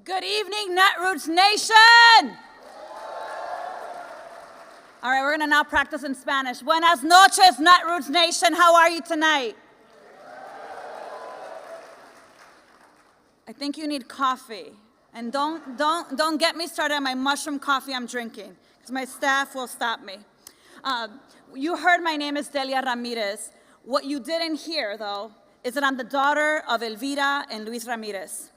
Good evening, Netroots Nation! All right, we're gonna now practice in Spanish. Buenas noches, Netroots Nation. How are you tonight? I think you need coffee. And don't get me started on my mushroom coffee I'm drinking, because my staff will stop me. You heard my name is Delia Ramirez. What you didn't hear, though, is that I'm the daughter of Elvira and Luis Ramirez.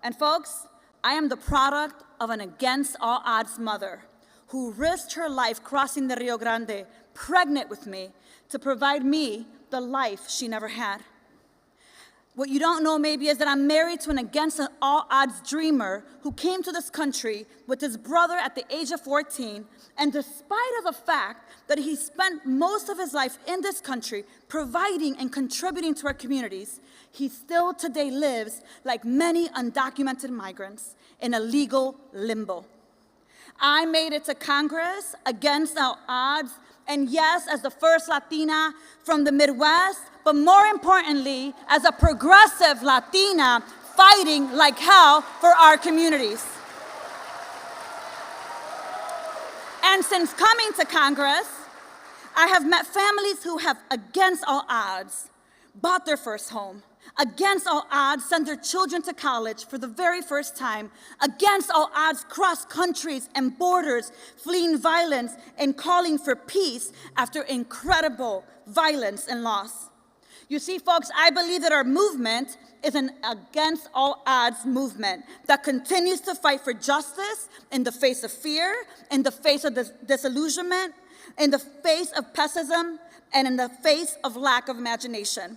And folks, I am the product of an against all odds mother who risked her life crossing the Rio Grande, pregnant with me, to provide me the life she never had. What you don't know maybe is that I'm married to an against all odds dreamer who came to this country with his brother at the age of 14, and despite of the fact that he spent most of his life in this country providing and contributing to our communities, he still today lives like many undocumented migrants in a legal limbo. I made it to Congress against all odds, and yes, as the first Latina from the Midwest, but more importantly, as a progressive Latina fighting like hell for our communities. And since coming to Congress, I have met families who have, against all odds, bought their first home, against all odds, sent their children to college for the very first time, against all odds, crossed countries and borders, fleeing violence and calling for peace after incredible violence and loss. You see, folks, I believe that our movement is an against all odds movement that continues to fight for justice in the face of fear, in the face of disillusionment, in the face of pessimism, and in the face of lack of imagination.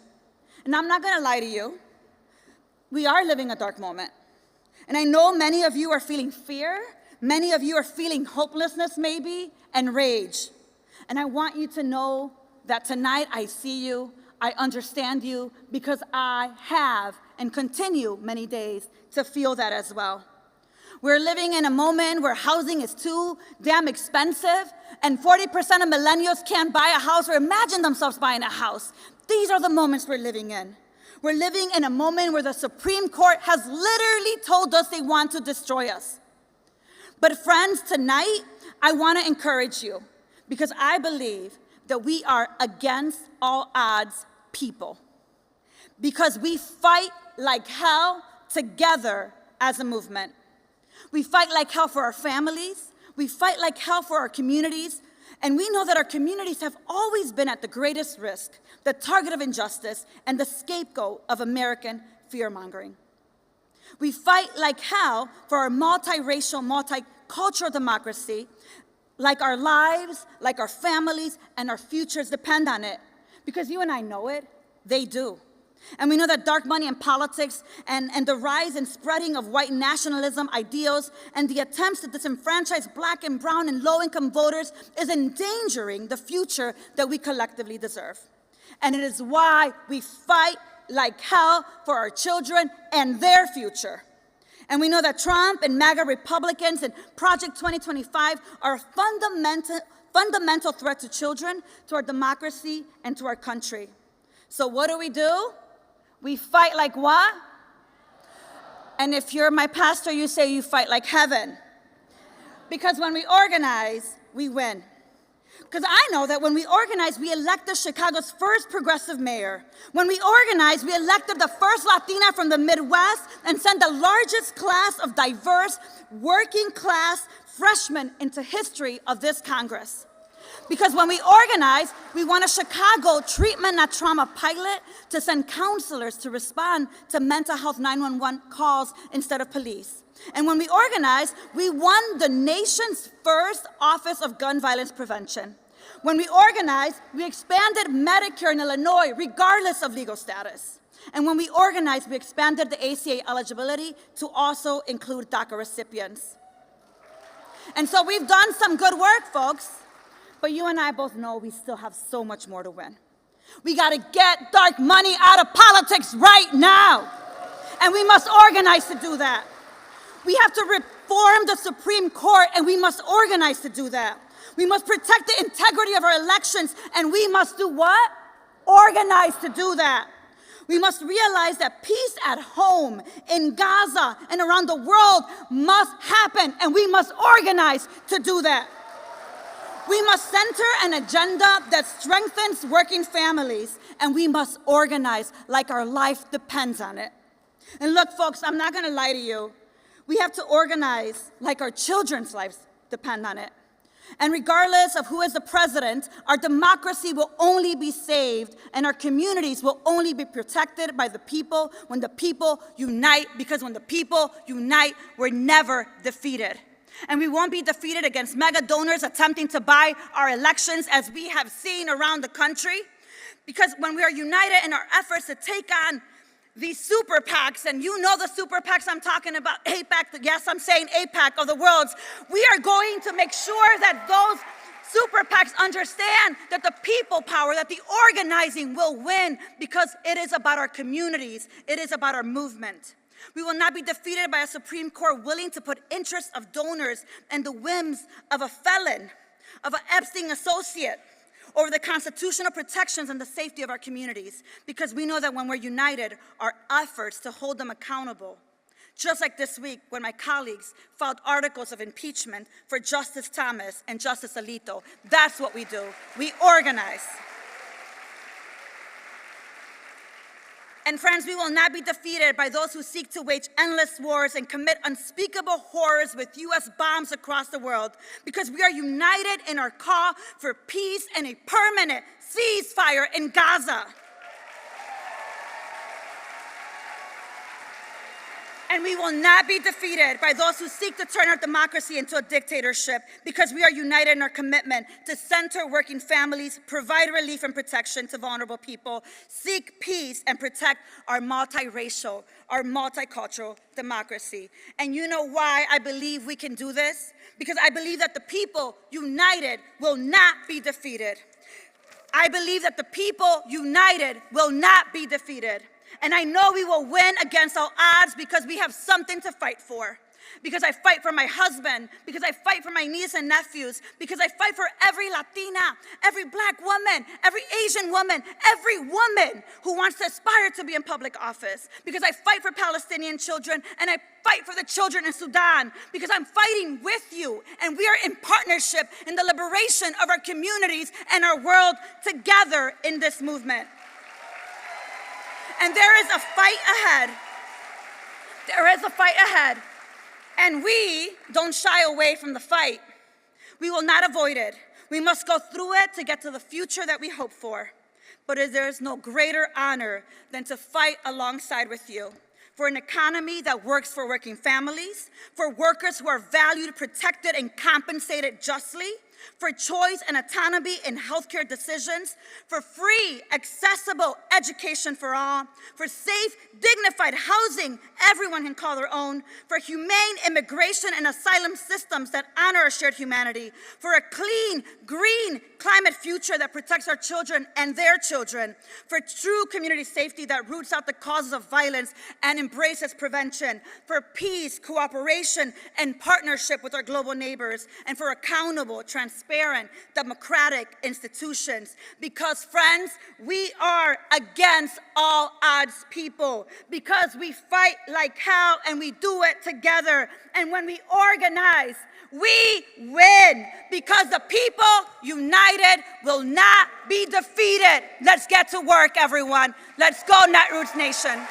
And I'm not gonna lie to you, we are living a dark moment. And I know many of you are feeling fear, many of you are feeling hopelessness maybe, and rage. And I want you to know that tonight I see you, I understand you, because I have and continue many days to feel that as well. We're living in a moment where housing is too damn expensive, and 40% of millennials can't buy a house or imagine themselves buying a house. These are the moments we're living in. We're living in a moment where the Supreme Court has literally told us they want to destroy us. But friends, tonight, I want to encourage you, because I believe that we are against all odds people, because we fight like hell together as a movement. We fight like hell for our families, we fight like hell for our communities, and we know that our communities have always been at the greatest risk, the target of injustice, and the scapegoat of American fear-mongering. We fight like hell for our multiracial, multicultural democracy, like our lives, like our families, and our futures depend on it. Because you and I know it, they do. And we know that dark money in politics and the rise and spreading of white nationalism ideals and the attempts to disenfranchise black and brown and low-income voters is endangering the future that we collectively deserve. And it is why we fight like hell for our children and their future. And we know that Trump and MAGA Republicans and Project 2025 are a fundamental threat to children, to our democracy, and to our country. So what do? We fight like what? And if you're my pastor, you say you fight like heaven. Because when we organize, we win. Because I know that when we organize, we elected Chicago's first progressive mayor. When we organize, we elected the first Latina from the Midwest and sent the largest class of diverse, working class freshmen into history of this Congress. Because when we organize, we want a Chicago treatment, not trauma pilot to send counselors to respond to mental health 911 calls instead of police. And when we organize, we won the nation's first Office of Gun Violence Prevention. When we organize, we expanded Medicare in Illinois, regardless of legal status. And when we organize, we expanded the ACA eligibility to also include DACA recipients. And so we've done some good work, folks. But you and I both know we still have so much more to win. We got to get dark money out of politics right now. And we must organize to do that. We have to reform the Supreme Court, and we must organize to do that. We must protect the integrity of our elections, and we must do what? Organize to do that. We must realize that peace at home, in Gaza, and around the world must happen, and we must organize to do that. We must center an agenda that strengthens working families, and we must organize like our life depends on it. And look, folks, I'm not going to lie to you. We have to organize like our children's lives depend on it. And regardless of who is the president, our democracy will only be saved and our communities will only be protected by the people when the people unite, because when the people unite, we're never defeated. And we won't be defeated against mega donors attempting to buy our elections, as we have seen around the country, because when we are united in our efforts to take on these super PACs, and you know the super PACs I'm talking about, APAC, yes, I'm saying APAC of the worlds, we are going to make sure that those super PACs understand that the people power, that the organizing will win, because it is about our communities, it is about our movement. We will not be defeated by a Supreme Court willing to put interests of donors and the whims of a felon, of an Epstein associate, over the constitutional protections and the safety of our communities, because we know that when we're united, our efforts to hold them accountable. Just like this week when my colleagues filed articles of impeachment for Justice Thomas and Justice Alito. That's what we do. We organize. And friends, we will not be defeated by those who seek to wage endless wars and commit unspeakable horrors with US bombs across the world, because we are united in our call for peace and a permanent ceasefire in Gaza. And we will not be defeated by those who seek to turn our democracy into a dictatorship, because we are united in our commitment to center working families, provide relief and protection to vulnerable people, seek peace, and protect our multiracial, our multicultural democracy. And you know why I believe we can do this? Because I believe that the people united will not be defeated. I believe that the people united will not be defeated. And I know we will win against all odds, because we have something to fight for. Because I fight for my husband, because I fight for my nieces and nephews, because I fight for every Latina, every Black woman, every Asian woman, every woman who wants to aspire to be in public office. Because I fight for Palestinian children, and I fight for the children in Sudan, because I'm fighting with you, and we are in partnership in the liberation of our communities and our world together in this movement. And there is a fight ahead. There is a fight ahead. And we don't shy away from the fight. We will not avoid it. We must go through it to get to the future that we hope for. But there is no greater honor than to fight alongside with you for an economy that works for working families, for workers who are valued, protected, and compensated justly, for choice and autonomy in healthcare decisions, for free, accessible education for all, for safe, dignified housing everyone can call their own, for humane immigration and asylum systems that honor our shared humanity, for a clean, green climate future that protects our children and their children, for true community safety that roots out the causes of violence and embraces prevention, for peace, cooperation, and partnership with our global neighbors, and for accountable, transparent, democratic institutions. Because, friends, we are against all odds people, because we fight like hell and we do it together. And when we organize, we win, because the people united will not be defeated. Let's get to work, everyone. Let's go, Netroots Nation.